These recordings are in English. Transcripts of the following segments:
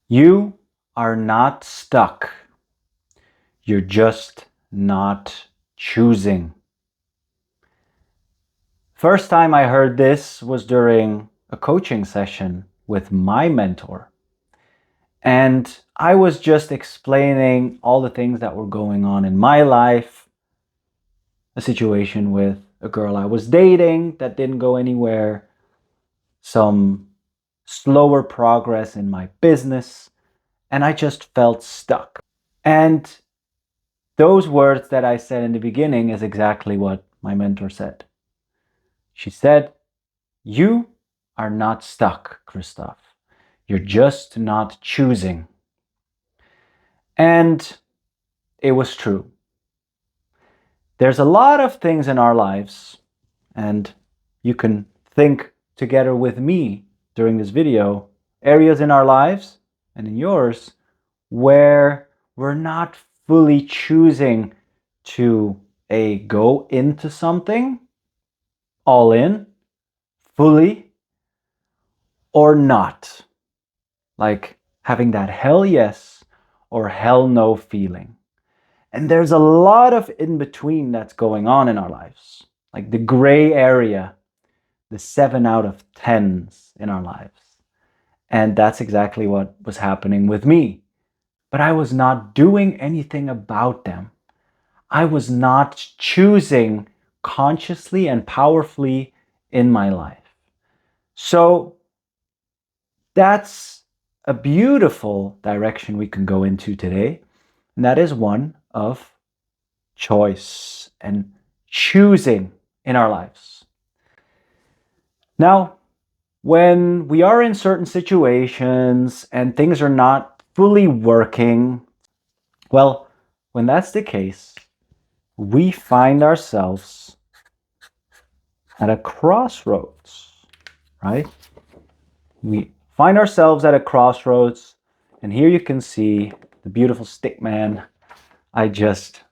You are not stuck. You're just not choosing. First time I heard this was during a coaching session with my mentor. And I was just explaining all the things that were going on in my life, a situation with a girl I was dating that didn't go anywhere, some slower progress in my business, and I just felt stuck. And those words that I said in the beginning is exactly what my mentor said. She said, "You are not stuck, Christoph. You're just not choosing." And it was true. There's a lot of things in our lives, and you can think together with me during this video, areas in our lives and in yours where we're not fully choosing to go into something all in, fully, or not. Like having that hell yes or hell no feeling. And there's a lot of in between that's going on in our lives, like the gray area, the 7 out of 10s in our lives. And that's exactly what was happening with me. But I was not doing anything about them. I was not choosing consciously and powerfully in my life. So that's a beautiful direction we can go into today. And that is one of choice and choosing in our lives. Now, when we are in certain situations and things are not fully working, well, when that's the case, we find ourselves at a crossroads, right? We find ourselves at a crossroads, and here you can see the beautiful stick man I just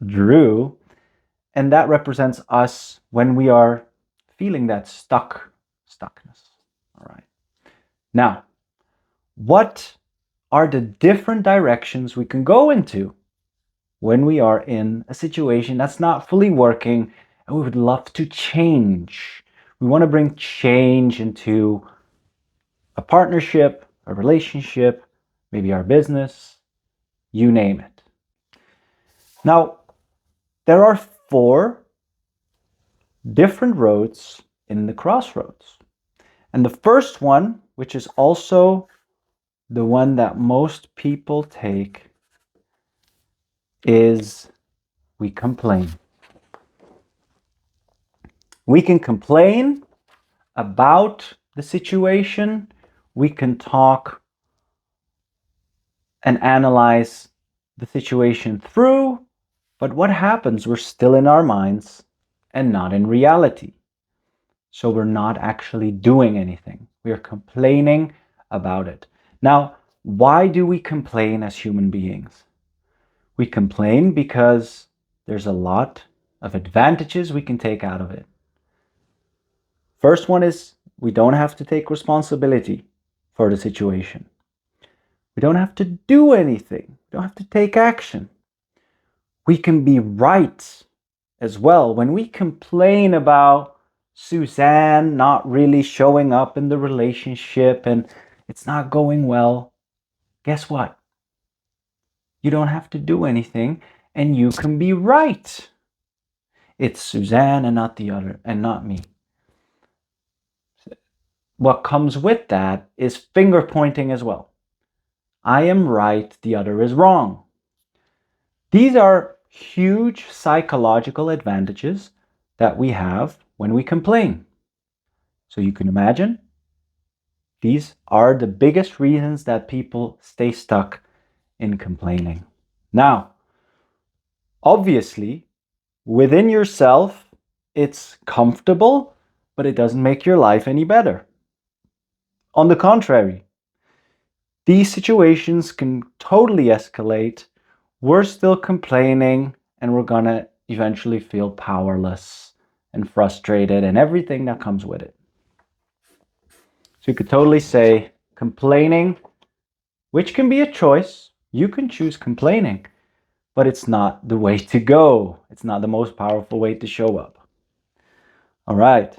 drew, and that represents us when we are feeling that stuckness. All right. Now, what are the different directions we can go into when we are in a situation that's not fully working and we would love to change? We want to bring change into a partnership, a relationship, maybe our business, you name it. Now, there are 4 different roads in the crossroads. And the first one, which is also the one that most people take, is we complain. We can complain about the situation. We can talk and analyze the situation through. But what happens? We're still in our minds and not in reality. So we're not actually doing anything. We are complaining about it. Now, why do we complain as human beings? We complain because there's a lot of advantages we can take out of it. First one is we don't have to take responsibility for the situation. We don't have to do anything. We don't have to take action. We can be right as well. When we complain about Suzanne not really showing up in the relationship and it's not going well, guess what? You don't have to do anything and you can be right. It's Suzanne and not the other, and not me. What comes with that is finger pointing as well. I am right, the other is wrong. These are huge psychological advantages that we have when we complain. So you can imagine, these are the biggest reasons that people stay stuck in complaining. Now, obviously, within yourself, it's comfortable, but it doesn't make your life any better. On the contrary, these situations can totally escalate. We're still complaining, and we're gonna eventually feel powerless and frustrated and everything that comes with it. So you could totally say complaining which can be a choice. You can choose complaining, but it's not the way to go. It's not the most powerful way to show up. All right.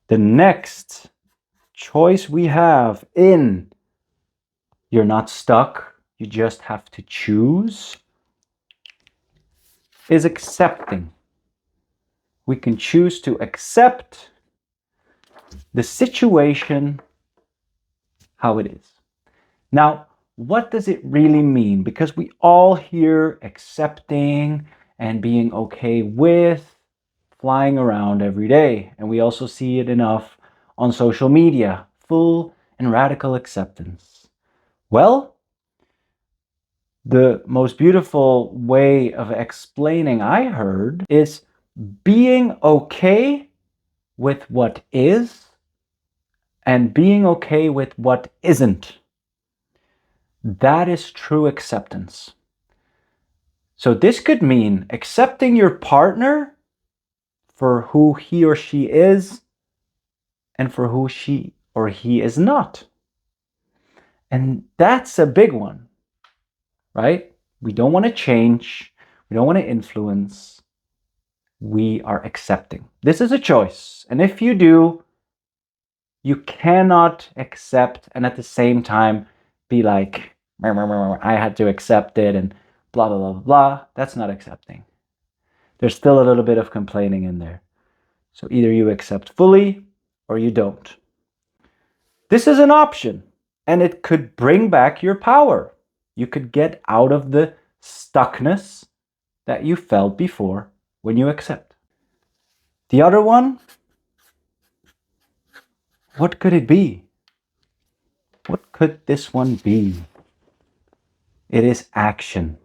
The next choice we have in you're not stuck, you just have to choose, is accepting. We can choose to accept the situation how it is. Now, what does it really mean? Because we all hear accepting and being okay with flying around every day. And we also see it enough on social media, full and radical acceptance. Well, the most beautiful way of explaining I heard is being okay with what is and being okay with what isn't. That is true acceptance. So this could mean accepting your partner for who he or she is and for who she or he is not. And that's a big one, right? We don't want to change. We don't want to influence. We are accepting. This is a choice. And if you do, you cannot accept and at the same time be like, I had to accept it and blah, blah, blah, blah. That's not accepting. There's still a little bit of complaining in there. So either you accept fully or you don't. This is an option and it could bring back your power. You could get out of the stuckness that you felt before when you accept. The other one, what could it be? What could this one be? It is action.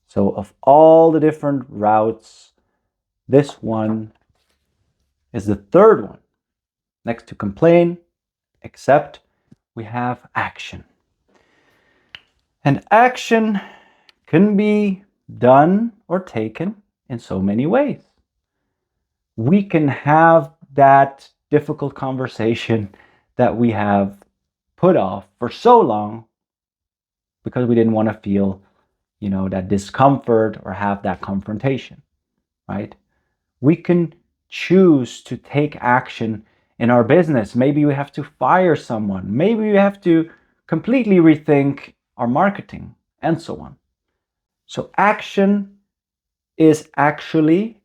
So of all the different routes, this one is the third one. Next to complain, accept, we have action. And action can be done or taken in so many ways. We can have that difficult conversation that we have put off for so long because we didn't want to feel, that discomfort or have that confrontation, right? We can choose to take action in our business. Maybe we have to fire someone. Maybe we have to completely rethink our marketing and so on. So action is actually,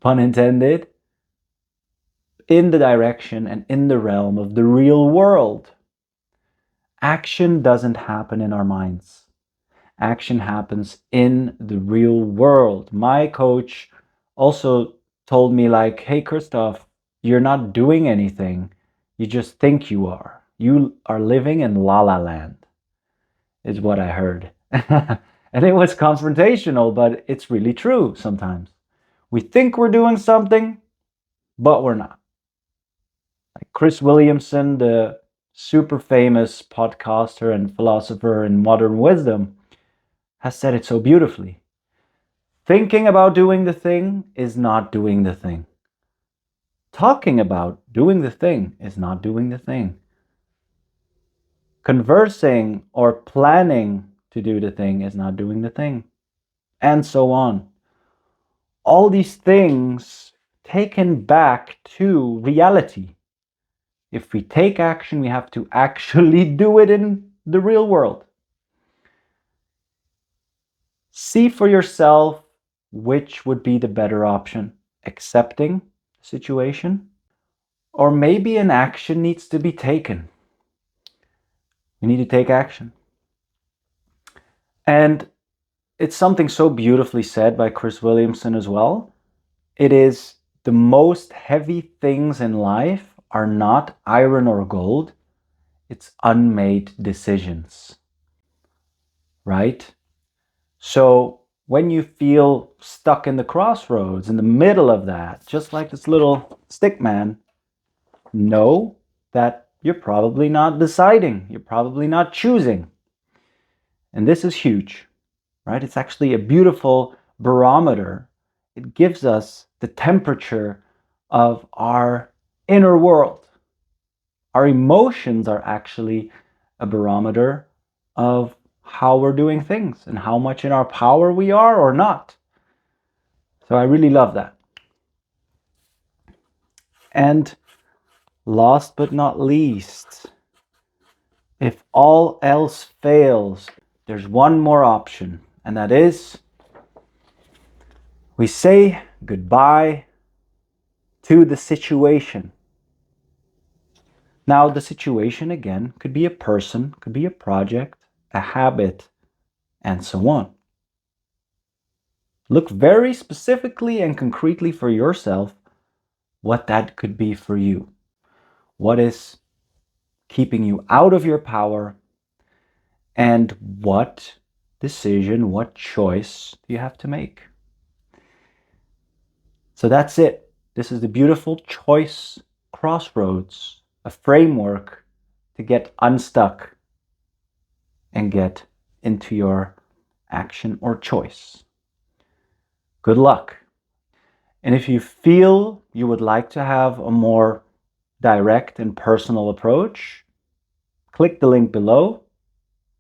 pun intended, in the direction and in the realm of the real world. Action doesn't happen in our minds. Action happens in the real world. My coach also told me like, hey, Christoph, you're not doing anything. You just think you are. You are living in la la land, is what I heard. And it was confrontational, but it's really true sometimes. We think we're doing something, but we're not. Like Chris Williamson, the super famous podcaster and philosopher in modern wisdom, has said it so beautifully. Thinking about doing the thing is not doing the thing. Talking about doing the thing is not doing the thing. Conversing or planning to do the thing is not doing the thing. And so on. All these things taken back to reality. If we take action, we have to actually do it in the real world. See for yourself which would be the better option. Accepting the situation, or maybe an action needs to be taken. You need to take action. And it's something so beautifully said by Chris Williamson as well. It is the most heavy things in life are not iron or gold. It's unmade decisions, right? So when you feel stuck in the crossroads, in the middle of that, just like this little stick man, know that you're probably not deciding. You're probably not choosing. And this is huge, right? It's actually a beautiful barometer. It gives us the temperature of our inner world, Our emotions are actually a barometer of how we're doing things and how much in our power we are or not. So I really love that. And last but not least, if all else fails, there's one more option, and that is we say goodbye to the situation. Now, the situation again could be a person, could be a project, a habit, and so on. Look very specifically and concretely for yourself what that could be for you. What is keeping you out of your power, and what decision, what choice do you have to make? So that's it. This is the beautiful Choice Crossroads, a framework to get unstuck and get into your action or choice. Good luck. And if you feel you would like to have a more direct and personal approach, click the link below.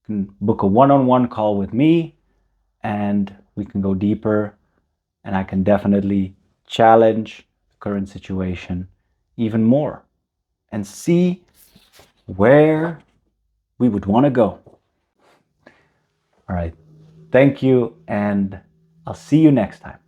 You can book a one-on-one call with me and we can go deeper, and I can definitely challenge the current situation even more and see where we would want to go. All right. Thank you, and I'll see you next time.